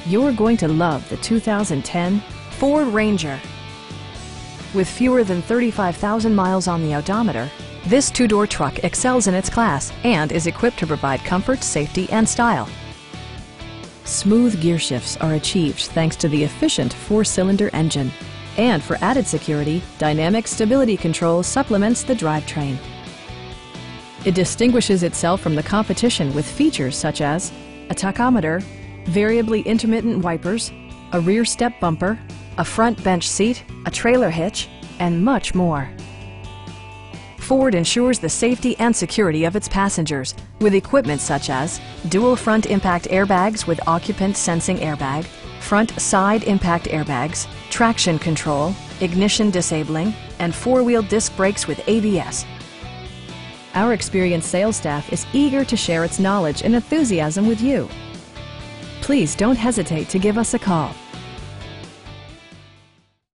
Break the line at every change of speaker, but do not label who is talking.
You're going to love the 2010 Ford Ranger. With fewer than 35,000 miles on the odometer, this two-door truck excels in its class and is equipped to provide comfort, safety, and style. Smooth gear shifts are achieved thanks to the efficient four-cylinder engine. And for added security, dynamic stability control supplements the drivetrain. It distinguishes itself from the competition with features such as a tachometer, variably intermittent wipers, a rear step bumper, a front bench seat, a trailer hitch, and much more. Ford ensures the safety and security of its passengers with equipment such as dual front impact airbags with occupant sensing airbag, front side impact airbags, traction control, ignition disabling, and four-wheel disc brakes with ABS. Our experienced sales staff is eager to share its knowledge and enthusiasm with you. Please don't hesitate to give us a call.